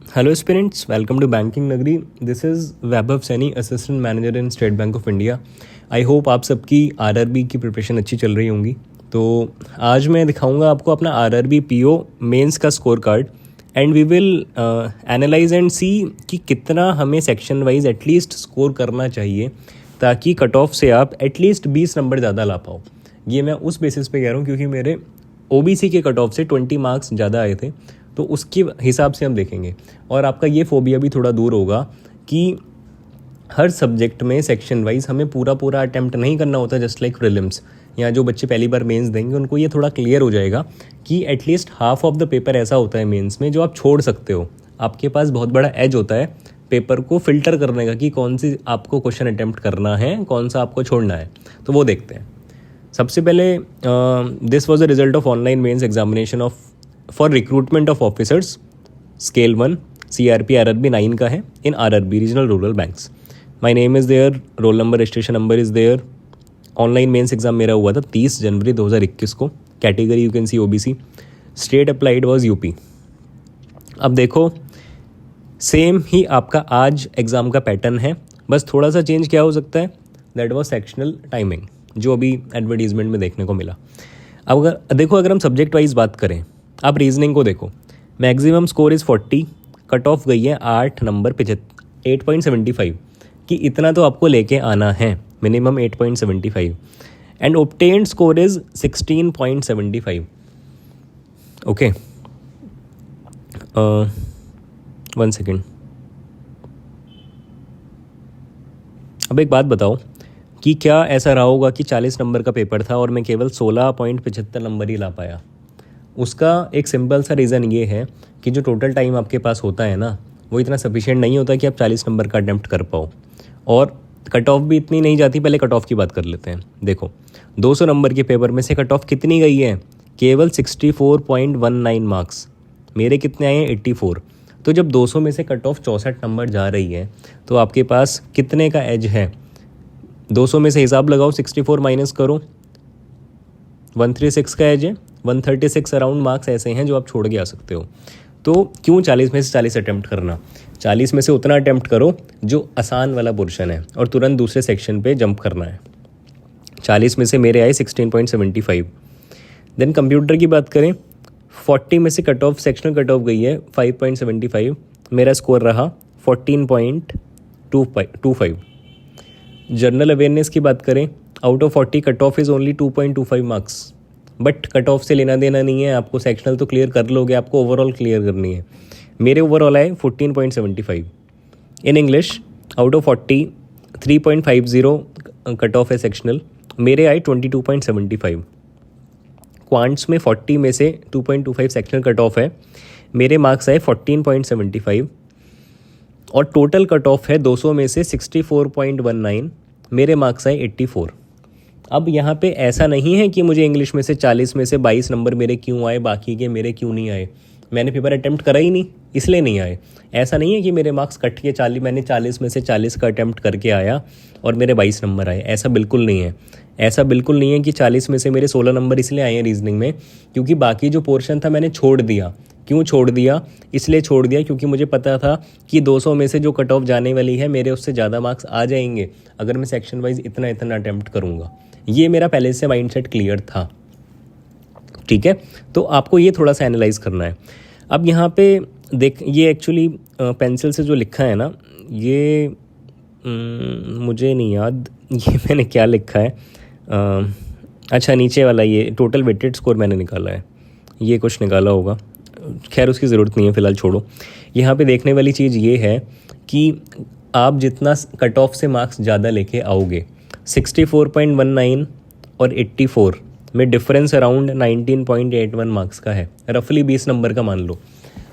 Hello aspirants, welcome to Banking Nagri. This is Vaibhav Saini, Assistant Manager in State Bank of India. I hope आप सबकी RRB की preparation अच्छी चल रही होंगी। तो आज मैं दिखाऊंगा आपको अपना आरआरबी पीओ मेंस का score card and we will analyse and see कि कितना हमें सेक्शन वाइज एटलीस्ट स्कोर करना चाहिए ताकि कट ऑफ से आप एटलीस्ट 20 नंबर ज़्यादा ला पाओ। ये मैं उस बेसिस पे कह रहा हूँ क्योंकि मेरे ओबीसी के कट ऑफ से 20 मार्क्स ज़्यादा आए थे, तो उसके हिसाब से हम देखेंगे। और आपका ये फोबिया भी थोड़ा दूर होगा कि हर सब्जेक्ट में सेक्शन वाइज हमें पूरा अटैम्प्ट नहीं करना होता, जस्ट लाइक प्रीलिम्स। या जो बच्चे पहली बार मेंस देंगे उनको ये थोड़ा क्लियर हो जाएगा कि at least half of the paper ऐसा होता है मेंस में जो आप छोड़ सकते हो। आपके पास बहुत बड़ा एज होता है पेपर को फिल्टर करने का कि कौन सी आपको क्वेश्चन अटैम्प्ट करना है, कौन सा आपको छोड़ना है। तो वो देखते हैं। सबसे पहले this was the result of online mains examination of for recruitment of officers scale 1 CRP RRB 9 का है in RRB regional rural banks. My name is there, roll number registration number is there. Online mains exam मेरा हुआ था 30 जनवरी 2021 को। Category you can see OBC। State applied was UP। अब देखो same ही आपका आज एग्ज़ाम का पैटर्न है, बस थोड़ा सा चेंज क्या हो सकता है, दैट वॉज सेक्शनल टाइमिंग जो अभी एडवर्टीजमेंट में देखने को मिला। अब अगर हम सब्जेक्ट वाइज बात करें, आप रीजनिंग को देखो, maximum score is 40, cut off गई है 8 नंबर 8.75 कि इतना तो आपको लेके आना है, minimum 8.75 and obtained score is 16.75। Okay, 1 second. अब एक बात बताओ कि क्या ऐसा रहा होगा कि 40 नंबर का पेपर था और मैं केवल 16.75 नंबर ही ला पाया? उसका एक सिंपल सा रीज़न ये है कि जो टोटल टाइम आपके पास होता है ना, वो इतना सफिशिएंट नहीं होता कि आप 40 नंबर का अटैम्प्ट कर पाओ। और कट ऑफ भी इतनी नहीं जाती। पहले कट ऑफ की बात कर लेते हैं। देखो 200 नंबर के पेपर में से कट ऑफ कितनी गई है? केवल 64.19 मार्क्स। मेरे कितने आए हैं? 84। तो जब 200 में से कट ऑफ 64 नंबर जा रही है तो आपके पास कितने का एज है? 200 में से हिसाब लगाओ, 64 माइनस करो, 136 का एज है। 136 अराउंड मार्क्स ऐसे हैं जो आप छोड़ के आ सकते हो। तो क्यों 40 में से 40 अटैम्प्ट करना? 40 में से उतना अटैम्प्ट करो जो आसान वाला पोर्शन है और तुरंत दूसरे सेक्शन पे जंप करना है। 40 में से मेरे आए 16.75। देन कंप्यूटर की बात करें, 40 में से cut off sectional cut off गई है 5.75, मेरा स्कोर रहा 14.25। जनरल अवेयरनेस की बात करें, out of 40 cut off is only 2.25 marks. But cut off से लेना देना नहीं है, आपको सेक्शनल तो क्लियर कर लोगे, आपको ओवरऑल क्लियर करनी है। मेरे ओवरऑल आए 14.75। In English out of 40 3.50 cut off है सेक्शनल, मेरे आए 22.75। क्वांट्स में 40 में से 2.25 सेक्शनल कट ऑफ है, मेरे मार्क्स आए 14.75। और टोटल कट ऑफ है 200 में से 64.19, मेरे मार्क्स आए 84। अब यहाँ पे ऐसा नहीं है कि मुझे इंग्लिश में से 40 में से 22 नंबर मेरे क्यों आए, बाकी के मेरे क्यों नहीं आए। मैंने पेपर अटैम्प्ट करा ही नहीं, इसलिए नहीं आए। ऐसा नहीं है कि मेरे मार्क्स कट के 40, मैंने 40 में से 40 का अटैम्प्ट करके आया और मेरे 22 नंबर आए। ऐसा बिल्कुल नहीं है। ऐसा बिल्कुल नहीं है कि 40 में से मेरे 16 नंबर इसलिए आए हैं रीजनिंग में क्योंकि बाकी जो पोर्शन था मैंने छोड़ दिया। क्यों छोड़ दिया? इसलिए छोड़ दिया क्योंकि मुझे पता था कि 200 में से जो कट ऑफ जाने वाली है मेरे उससे ज़्यादा मार्क्स आ जाएंगे अगर मैं सेक्शन वाइज इतना अटैम्प्ट करूँगा। ये मेरा पहले से माइंडसेट क्लियर था। ठीक है, तो आपको ये थोड़ा सा एनालाइज करना है। अब यहाँ पे देख, ये एक्चुअली पेंसिल से जो लिखा है ना, ये मुझे नहीं याद ये मैंने क्या लिखा है। अच्छा, नीचे वाला ये टोटल वेटेड स्कोर मैंने निकाला है, ये कुछ निकाला होगा। खैर उसकी ज़रूरत नहीं है, फ़िलहाल छोड़ो। यहाँ पे देखने वाली चीज़ ये है कि आप जितना कट ऑफ से मार्क्स ज़्यादा लेके आओगे, 64.19 और 84 में डिफरेंस अराउंड 19.81 मार्क्स का है, रफली 20 नंबर का मान लो।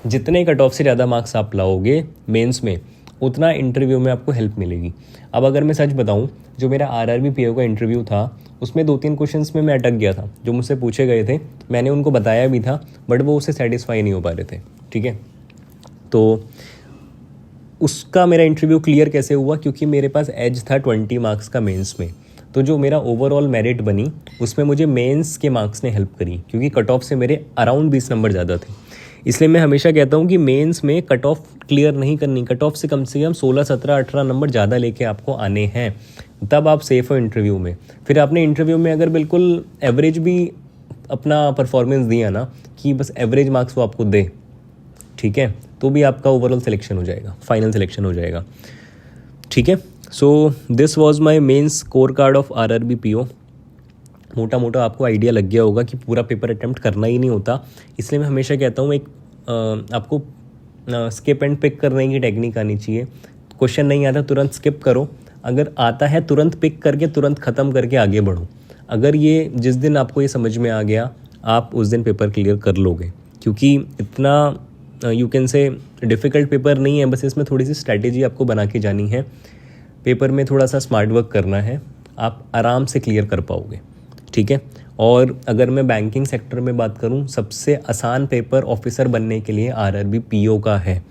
जितने कट ऑफ से ज़्यादा मार्क्स आप लाओगे मेंस में, उतना इंटरव्यू में आपको हेल्प मिलेगी। अब अगर मैं सच बताऊं, जो मेरा RRB PO का इंटरव्यू था उसमें 2-3 क्वेश्चंस में मैं अटक गया था जो मुझसे पूछे गए थे। मैंने उनको बताया भी था बट वो उससे सेटिस्फाई नहीं हो पा रहे थे। ठीक है, तो उसका मेरा इंटरव्यू क्लियर कैसे हुआ? क्योंकि मेरे पास एज था 20 मार्क्स का मेंस में। तो जो मेरा ओवरऑल मेरिट बनी उसमें मुझे मेंस के मार्क्स ने हेल्प करी क्योंकि कट ऑफ से मेरे अराउंड 20 नंबर ज़्यादा थे। इसलिए मैं हमेशा कहता हूँ कि मेंस में कट ऑफ क्लियर नहीं करनी, कट ऑफ से कम 16, 17, 18 नंबर ज़्यादा लेके आपको आने हैं, तब आप सेफ हो इंटरव्यू में। फिर आपने इंटरव्यू में अगर बिल्कुल एवरेज भी अपना परफॉर्मेंस दिया ना, कि बस एवरेज मार्क्स वो आपको दे, ठीक है, तो भी आपका ओवरऑल सिलेक्शन हो जाएगा, फाइनल सिलेक्शन हो जाएगा, ठीक है। So this was my mains score card of RRB PO. मोटा मोटा आपको आइडिया लग गया होगा कि पूरा पेपर अटैम्प्ट करना ही नहीं होता, इसलिए मैं हमेशा कहता हूँ एक आपको स्किप एंड पिक करने की टेक्निक आनी चाहिए। क्वेश्चन नहीं आता तुरंत स्किप करो, अगर आता है तुरंत पिक करके तुरंत ख़त्म करके आगे बढ़ो। अगर ये जिस दिन आपको ये समझ में आ गया, आप उस दिन पेपर क्लियर कर लोगे, क्योंकि इतना you can say difficult paper नहीं है, बस इसमें थोड़ी सी स्ट्रैटेजी आपको बना के जानी है, पेपर में थोड़ा सा स्मार्ट वर्क करना है, आप आराम से क्लियर कर पाओगे, ठीक है। और अगर मैं बैंकिंग सेक्टर में बात करूं, सबसे आसान पेपर ऑफिसर बनने के लिए आरआरबी पीओ का है,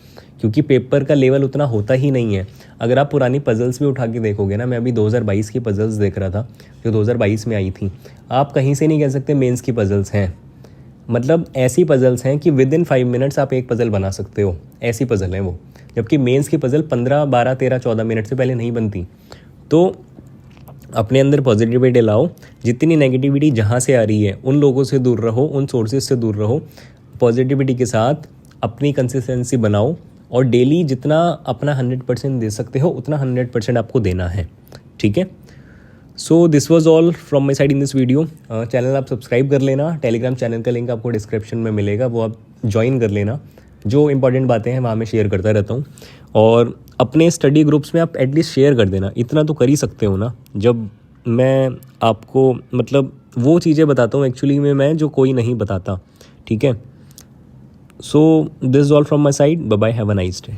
क्योंकि पेपर का लेवल उतना होता ही नहीं है। अगर आप पुरानी पजल्स भी उठा के देखोगे ना, मैं अभी 2022 की पजल्स देख रहा था जो 2022 में आई थी, आप कहीं से नहीं कह सकते मेंस की पजल्स हैं। मतलब ऐसी पजल्स हैं कि विद इन 5 मिनट्स आप एक पजल बना सकते हो, ऐसी पजल हैं वो, जबकि मेंस की पजल 15, 12, 13, 14 मिनट से पहले नहीं बनती। तो अपने अंदर पॉजिटिविटी लाओ, जितनी नेगेटिविटी जहाँ से आ रही है उन लोगों से दूर रहो, उन सोर्सेज से दूर रहो, पॉजिटिविटी के साथ अपनी कंसिस्टेंसी बनाओ, और डेली जितना अपना 100% दे सकते हो उतना 100% आपको देना है, ठीक है। So this was all from my side in this video. Channel आप सब्सक्राइब कर लेना, टेलीग्राम चैनल का लिंक आपको डिस्क्रिप्शन में मिलेगा, वो आप ज्वाइन कर लेना, जो इंपॉर्टेंट बातें हैं वहाँ मैं शेयर करता रहता हूँ। और अपने स्टडी ग्रुप्स में आप एटलीस्ट शेयर कर देना, इतना तो कर ही सकते हो ना, जब मैं आपको मतलब वो चीज़ें बताता हूँ एक्चुअली में मैं जो कोई नहीं बताता, ठीक है। So this is all from my side, bye bye, have a nice day.